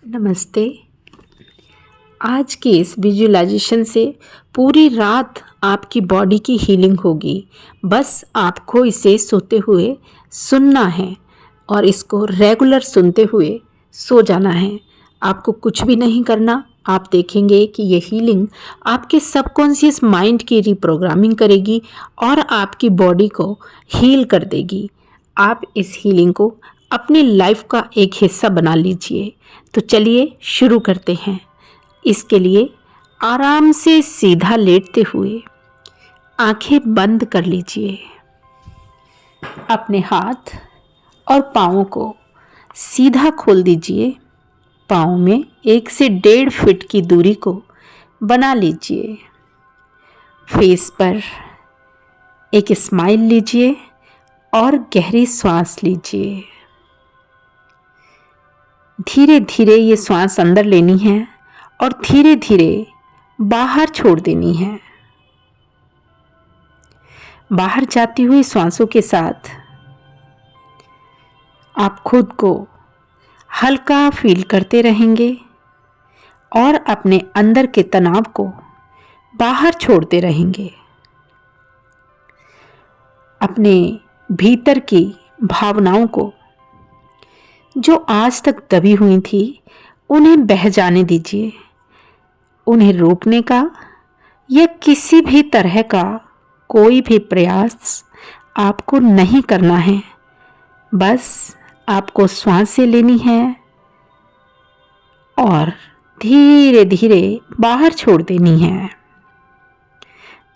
नमस्ते। आज की इस विजुअलाइजेशन से पूरी रात आपकी बॉडी की हीलिंग होगी। बस आपको इसे सोते हुए सुनना है और इसको रेगुलर सुनते हुए सो जाना है। आपको कुछ भी नहीं करना। आप देखेंगे कि ये हीलिंग आपके सबकॉन्शियस माइंड की रिप्रोग्रामिंग करेगी और आपकी बॉडी को हील कर देगी। आप इस हीलिंग को अपनी लाइफ का एक हिस्सा बना लीजिए। तो चलिए शुरू करते हैं। इसके लिए आराम से सीधा लेटते हुए आंखें बंद कर लीजिए। अपने हाथ और पाँवों को सीधा खोल दीजिए। पाँव में 1 से 1.5 फीट की दूरी को बना लीजिए। फेस पर एक स्माइल लीजिए और गहरी सांस लीजिए। धीरे धीरे ये सांस अंदर लेनी है और धीरे धीरे बाहर छोड़ देनी है। बाहर जाती हुई सांसों के साथ आप खुद को हल्का फील करते रहेंगे और अपने अंदर के तनाव को बाहर छोड़ते रहेंगे। अपने भीतर की भावनाओं को जो आज तक दबी हुई थी उन्हें बह जाने दीजिए। उन्हें रोकने का या किसी भी तरह का कोई भी प्रयास आपको नहीं करना है। बस आपको सांसें लेनी है और धीरे धीरे बाहर छोड़ देनी है।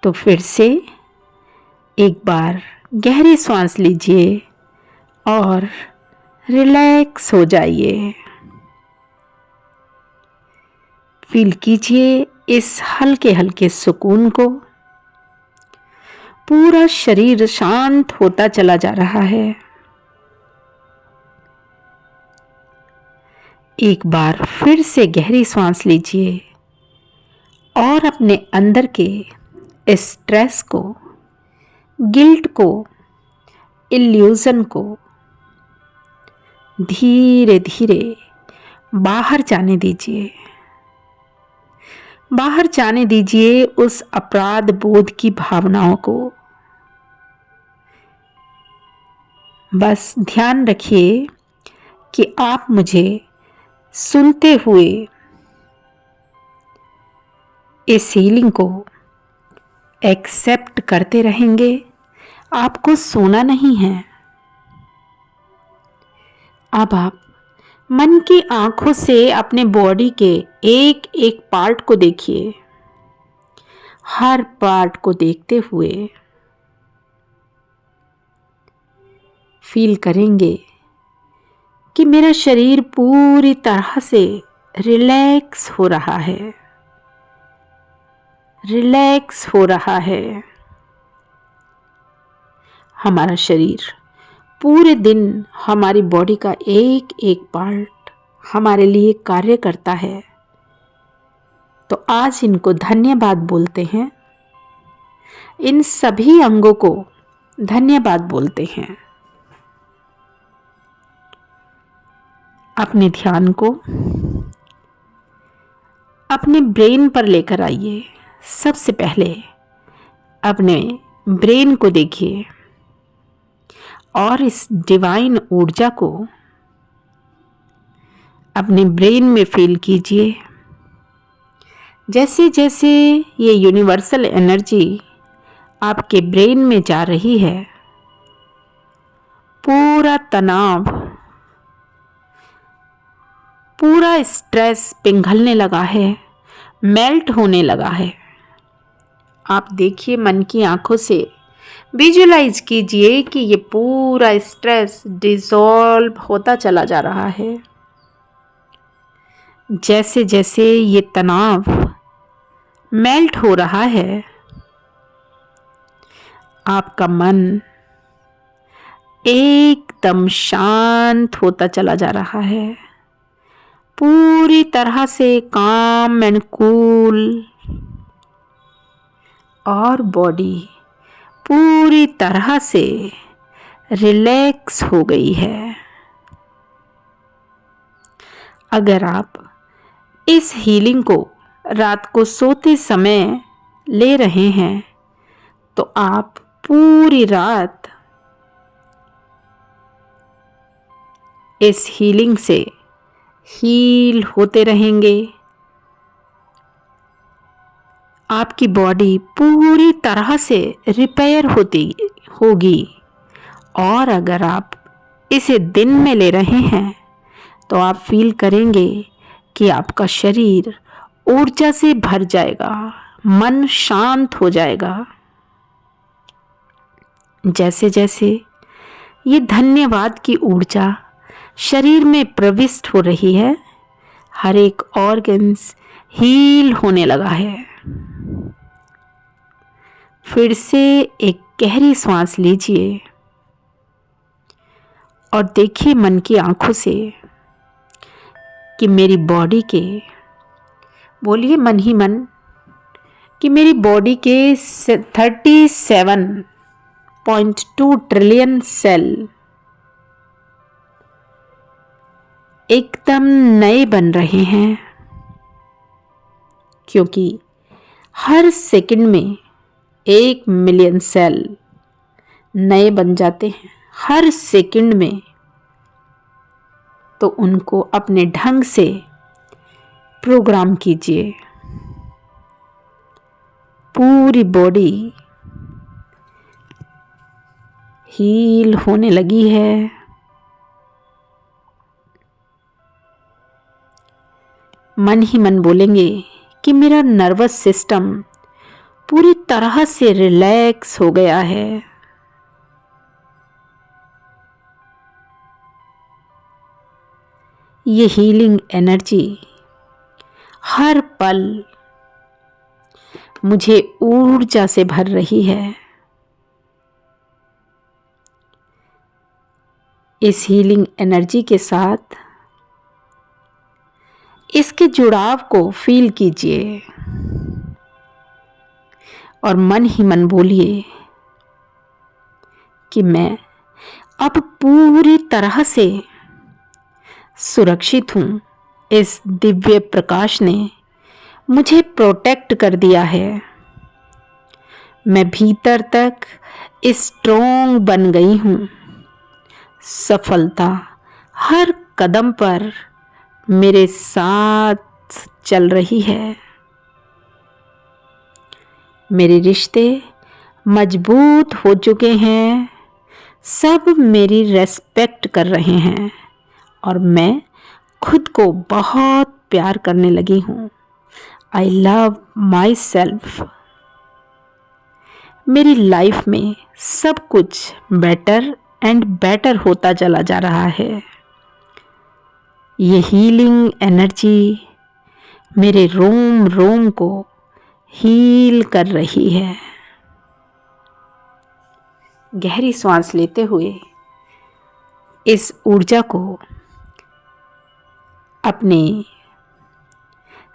तो फिर से एक बार गहरी सांस लीजिए और रिलैक्स हो जाइए। फील कीजिए इस हल्के हल्के सुकून को। पूरा शरीर शांत होता चला जा रहा है। एक बार फिर से गहरी सांस लीजिए और अपने अंदर के स्ट्रेस को, गिल्ट को, इल्यूजन को धीरे धीरे बाहर जाने दीजिए। बाहर जाने दीजिए उस अपराध बोध की भावनाओं को। बस ध्यान रखिए कि आप मुझे सुनते हुए इस हीलिंग को एक्सेप्ट करते रहेंगे। आपको सोना नहीं है। अब आप मन की आंखों से अपने बॉडी के एक एक पार्ट को देखिए। हर पार्ट को देखते हुए फील करेंगे कि मेरा शरीर पूरी तरह से रिलैक्स हो रहा है। रिलैक्स हो रहा है। हमारा शरीर पूरे दिन हमारी बॉडी का एक एक पार्ट हमारे लिए कार्य करता है। तो आज इनको धन्यवाद बोलते हैं। इन सभी अंगों को धन्यवाद बोलते हैं। अपने ध्यान को अपने ब्रेन पर लेकर आइए। सबसे पहले अपने ब्रेन को देखिए और इस डिवाइन ऊर्जा को अपने ब्रेन में फील कीजिए। जैसे जैसे ये यूनिवर्सल एनर्जी आपके ब्रेन में जा रही है, पूरा तनाव, पूरा स्ट्रेस पिघलने लगा है, मेल्ट होने लगा है। आप देखिए, मन की आंखों से विजुलाइज कीजिए कि ये पूरा स्ट्रेस डिसॉल्व होता चला जा रहा है। जैसे जैसे ये तनाव मेल्ट हो रहा है, आपका मन एकदम शांत होता चला जा रहा है। पूरी तरह से काम एंड कूल और बॉडी पूरी तरह से रिलैक्स हो गई है। अगर आप इस हीलिंग को रात को सोते समय ले रहे हैं तो आप पूरी रात इस हीलिंग से हील होते रहेंगे। आपकी बॉडी पूरी तरह से रिपेयर होती होगी। और अगर आप इसे दिन में ले रहे हैं तो आप फील करेंगे कि आपका शरीर ऊर्जा से भर जाएगा, मन शांत हो जाएगा। जैसे जैसे ये धन्यवाद की ऊर्जा शरीर में प्रविष्ट हो रही है, हर एक ऑर्गन्स हील होने लगा है। फिर से एक गहरी सांस लीजिए और देखिए मन की आंखों से कि मेरी बॉडी के, बोलिए मन ही मन, कि मेरी बॉडी के 37.2 ट्रिलियन सेल एकदम नए बन रहे हैं, क्योंकि हर सेकंड में 1 मिलियन सेल नए बन जाते हैं हर सेकंड में। तो उनको अपने ढंग से प्रोग्राम कीजिए। पूरी बॉडी हील होने लगी है। मन ही मन बोलेंगे कि मेरा नर्वस सिस्टम पूरी तरह से रिलैक्स हो गया है। ये हीलिंग एनर्जी हर पल मुझे ऊर्जा से भर रही है। इस हीलिंग एनर्जी के साथ इसके जुड़ाव को फील कीजिए और मन ही मन बोलिए कि मैं अब पूरी तरह से सुरक्षित हूँ। इस दिव्य प्रकाश ने मुझे प्रोटेक्ट कर दिया है। मैं भीतर तक स्ट्रॉन्ग बन गई हूँ। सफलता हर कदम पर मेरे साथ चल रही है। मेरे रिश्ते मजबूत हो चुके हैं। सब मेरी रेस्पेक्ट कर रहे हैं और मैं खुद को बहुत प्यार करने लगी हूँ। I love my self. मेरी लाइफ में सब कुछ बेटर एंड बेटर होता चला जा रहा है। ये हीलिंग एनर्जी मेरे रोम रोम को हील कर रही है। गहरी सांस लेते हुए इस ऊर्जा को अपने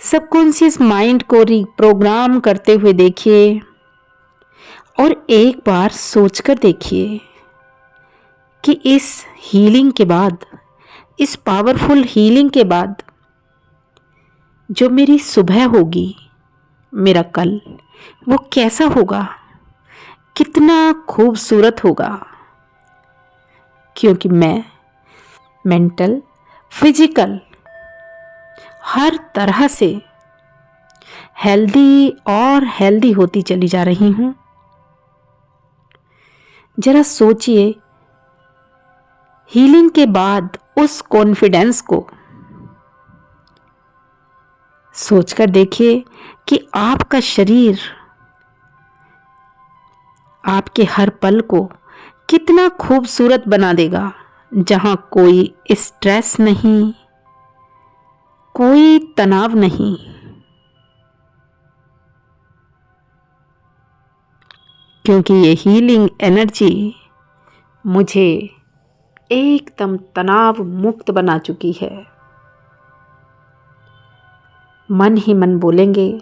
सबकॉन्शियस माइंड को रिप्रोग्राम करते हुए देखिए और एक बार सोचकर देखिए कि इस हीलिंग के बाद, इस पावरफुल हीलिंग के बाद जो मेरी सुबह होगी, मेरा कल, वो कैसा होगा, कितना खूबसूरत होगा। क्योंकि मैं मेंटल, फिजिकल हर तरह से हेल्दी और हेल्दी होती चली जा रही हूँ। जरा सोचिए, हीलिंग के बाद उस कॉन्फिडेंस को सोचकर देखिए कि आपका शरीर आपके हर पल को कितना खूबसूरत बना देगा, जहाँ कोई स्ट्रेस नहीं, कोई तनाव नहीं। क्योंकि ये हीलिंग एनर्जी मुझे एकदम तनाव मुक्त बना चुकी है। मन ही मन बोलेंगे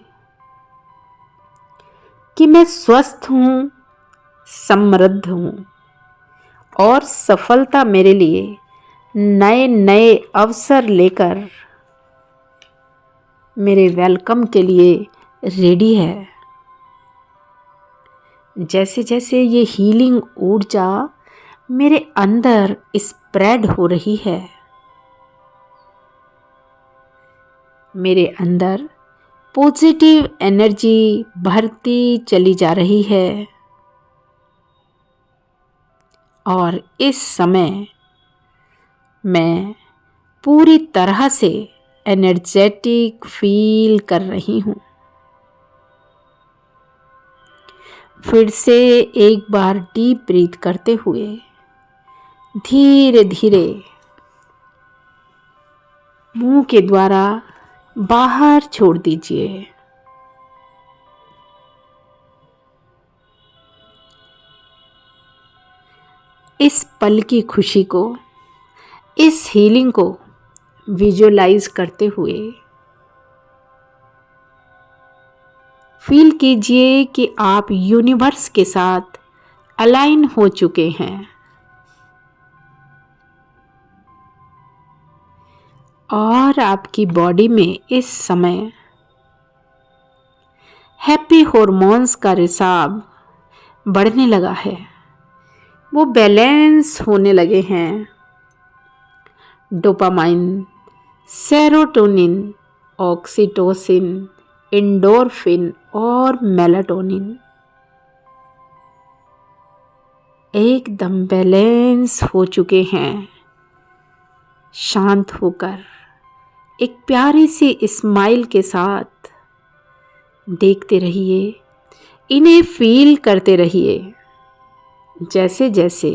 कि मैं स्वस्थ हूँ, समृद्ध हूँ और सफलता मेरे लिए नए नए अवसर लेकर मेरे वेलकम के लिए रेडी है। जैसे जैसे ये हीलिंग ऊर्जा मेरे अंदर स्प्रेड हो रही है, मेरे अंदर पॉजिटिव एनर्जी भरती चली जा रही है और इस समय मैं पूरी तरह से एनर्जेटिक फील कर रही हूँ। फिर से एक बार डीप ब्रीथ करते हुए धीरे धीरे मुंह के द्वारा बाहर छोड़ दीजिए। इस पल की खुशी को, इस हीलिंग को विजुअलाइज करते हुए फील कीजिए कि आप यूनिवर्स के साथ अलाइन हो चुके हैं और आपकी बॉडी में इस समय हैप्पी हॉर्मोन्स का रिसाव बढ़ने लगा है, वो बैलेंस होने लगे हैं। डोपामाइन, सेरोटोनिन, ऑक्सीटोसिन, एंडोर्फिन और मेलाटोनिन एकदम बैलेंस हो चुके हैं। शांत होकर एक प्यारी सी स्माइल के साथ देखते रहिए, इन्हें फील करते रहिए। जैसे जैसे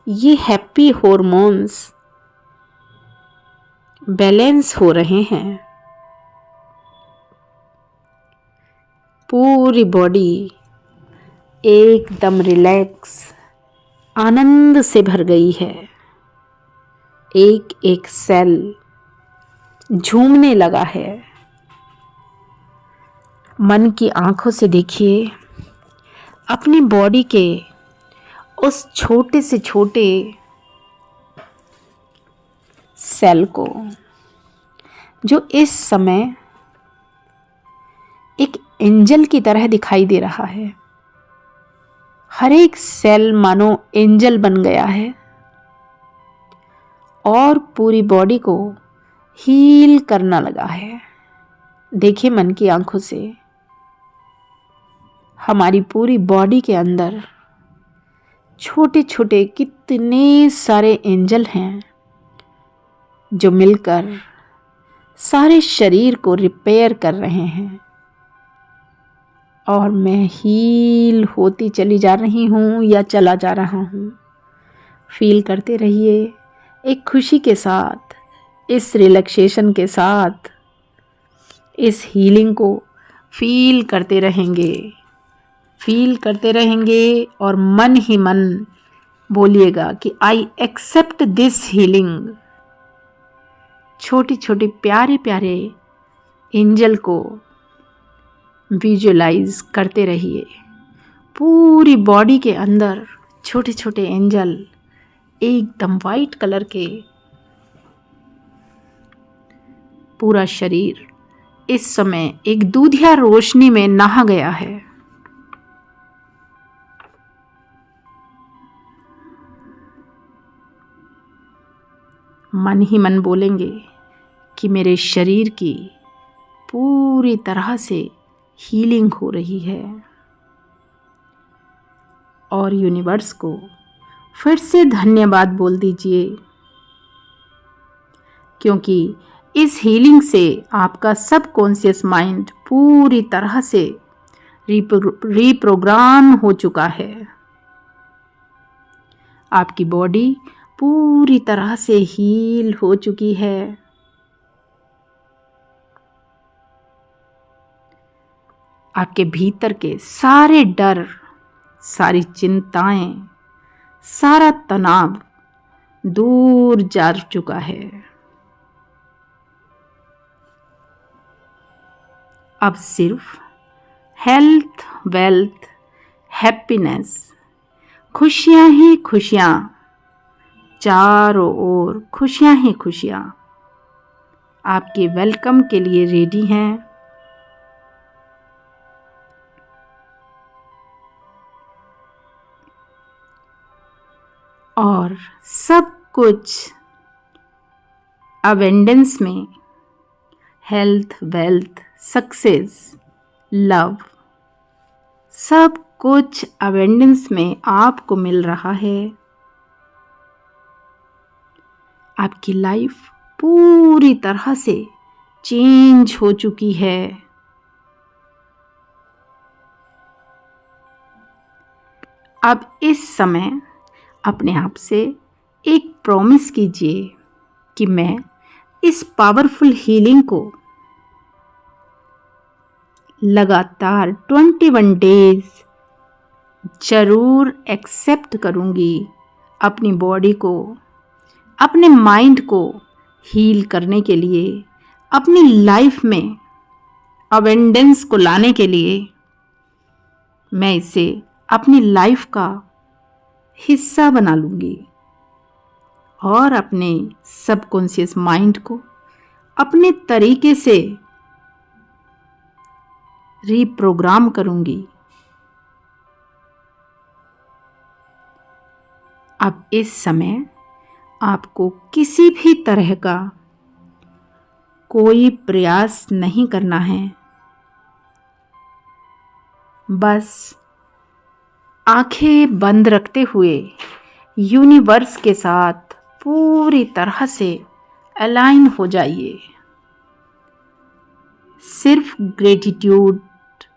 ये हैप्पी हॉर्मोन्स बैलेंस हो रहे हैं, पूरी बॉडी एकदम रिलैक्स, आनंद से भर गई है। एक एक सेल झूमने लगा है। मन की आंखों से देखिए अपनी बॉडी के उस छोटे से छोटे सेल को, जो इस समय एक एंजल की तरह दिखाई दे रहा है। हर एक सेल मानो एंजल बन गया है और पूरी बॉडी को हील करना लगा है। देखिए मन की आंखों से हमारी पूरी बॉडी के अंदर छोटे छोटे कितने सारे एंजल हैं जो मिलकर सारे शरीर को रिपेयर कर रहे हैं और मैं हील होती चली जा रही हूँ या चला जा रहा हूँ। फील करते रहिए एक खुशी के साथ, इस रिलैक्सेशन के साथ, इस हीलिंग को फील करते रहेंगे और मन ही मन बोलिएगा कि आई एक्सेप्ट दिस हीलिंग। छोटी छोटी प्यारे प्यारे एंजल को विजुअलाइज करते रहिए। पूरी बॉडी के अंदर छोटे छोटे एंजल एकदम वाइट कलर के, पूरा शरीर इस समय एक दूधिया रोशनी में नहा गया है। मन ही मन बोलेंगे कि मेरे शरीर की पूरी तरह से हीलिंग हो रही है और यूनिवर्स को फिर से धन्यवाद बोल दीजिए, क्योंकि इस हीलिंग से आपका सबकॉन्शियस माइंड पूरी तरह से रीप्रोग्राम हो चुका है। आपकी बॉडी पूरी तरह से हील हो चुकी है। आपके भीतर के सारे डर, सारी चिंताएं, सारा तनाव दूर जा चुका है। अब सिर्फ हेल्थ, वेल्थ, हैप्पीनेस, खुशियां ही खुशियां, चारों ओर खुशियां ही खुशियां आपके वेलकम के लिए रेडी हैं। और सब कुछ अबेंडेंस में, हेल्थ, वेल्थ, सक्सेस, लव, सब कुछ अबेंडेंस में आपको मिल रहा है। आपकी लाइफ पूरी तरह से चेंज हो चुकी है। अब इस समय अपने आप से एक प्रॉमिस कीजिए कि मैं इस पावरफुल हीलिंग को लगातार 21 डेज ज़रूर एक्सेप्ट करूँगी। अपनी बॉडी को, अपने माइंड को हील करने के लिए, अपनी लाइफ में अबेंडेंस को लाने के लिए मैं इसे अपनी लाइफ का हिस्सा बना लूँगी और अपने सबकॉन्शियस माइंड को अपने तरीके से रीप्रोग्राम करूँगी। अब इस समय आपको किसी भी तरह का कोई प्रयास नहीं करना है। बस आंखें बंद रखते हुए यूनिवर्स के साथ पूरी तरह से अलाइन हो जाइए। सिर्फ ग्रेटिट्यूड,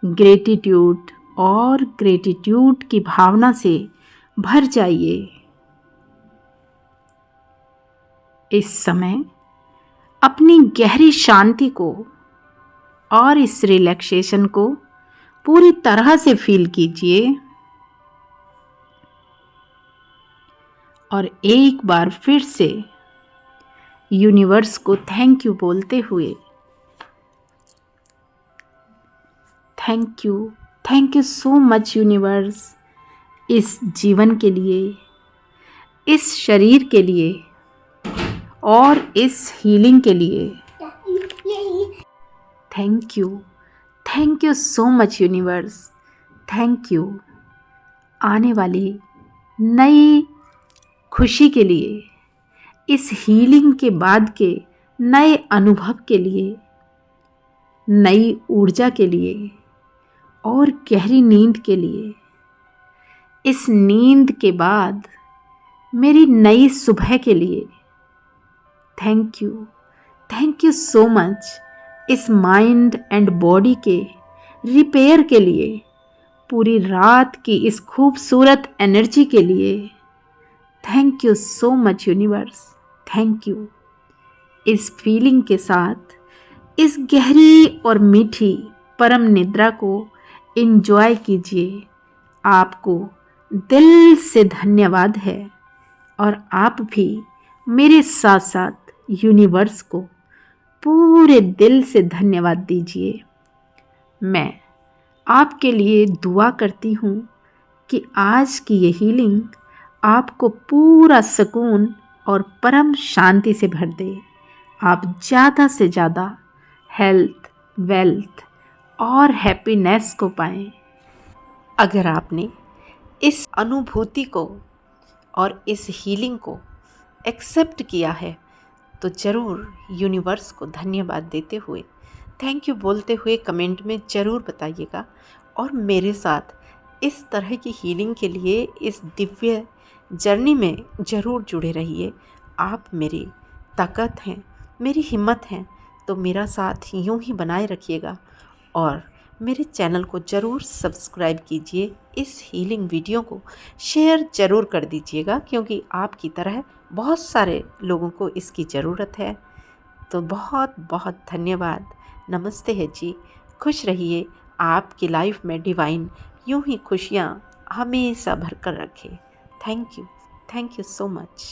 ग्रेटिट्यूड और ग्रेटिट्यूड की भावना से भर जाइए। इस समय अपनी गहरी शांति को और इस रिलैक्सेशन को पूरी तरह से फील कीजिए और एक बार फिर से यूनिवर्स को थैंक यू बोलते हुए, thank you so much universe, इस जीवन के लिए, इस शरीर के लिए और इस हीलिंग के लिए। Thank you so much universe, thank you. आने वाली नई खुशी के लिए, इस हीलिंग के बाद के नए अनुभव के लिए, नई ऊर्जा के लिए और गहरी नींद के लिए, इस नींद के बाद मेरी नई सुबह के लिए। थैंक यू सो मच, इस माइंड एंड बॉडी के रिपेयर के लिए, पूरी रात की इस खूबसूरत एनर्जी के लिए। Thank you so much universe, thank you. इस फीलिंग के साथ इस गहरी और मीठी परम निद्रा को एंजॉय कीजिए। आपको दिल से धन्यवाद है और आप भी मेरे साथ साथ यूनिवर्स को पूरे दिल से धन्यवाद दीजिए। मैं आपके लिए दुआ करती हूँ कि आज की ये हीलिंग आपको पूरा सुकून और परम शांति से भर दे। आप ज़्यादा से ज़्यादा हेल्थ, वेल्थ और हैप्पीनेस को पाएं। अगर आपने इस अनुभूति को और इस हीलिंग को एक्सेप्ट किया है तो ज़रूर यूनिवर्स को धन्यवाद देते हुए, थैंक यू बोलते हुए कमेंट में ज़रूर बताइएगा। और मेरे साथ इस तरह की हीलिंग के लिए इस दिव्य जर्नी में ज़रूर जुड़े रहिए। आप मेरी ताकत हैं, मेरी हिम्मत हैं, तो मेरा साथ यूं ही बनाए रखिएगा और मेरे चैनल को ज़रूर सब्सक्राइब कीजिए। इस हीलिंग वीडियो को शेयर ज़रूर कर दीजिएगा क्योंकि आपकी तरह बहुत सारे लोगों को इसकी ज़रूरत है। तो बहुत बहुत धन्यवाद। नमस्ते है जी। खुश रहिए। आपकी लाइफ में डिवाइन यूं ही खुशियाँ हमेशा भरकर रखे। Thank you so much.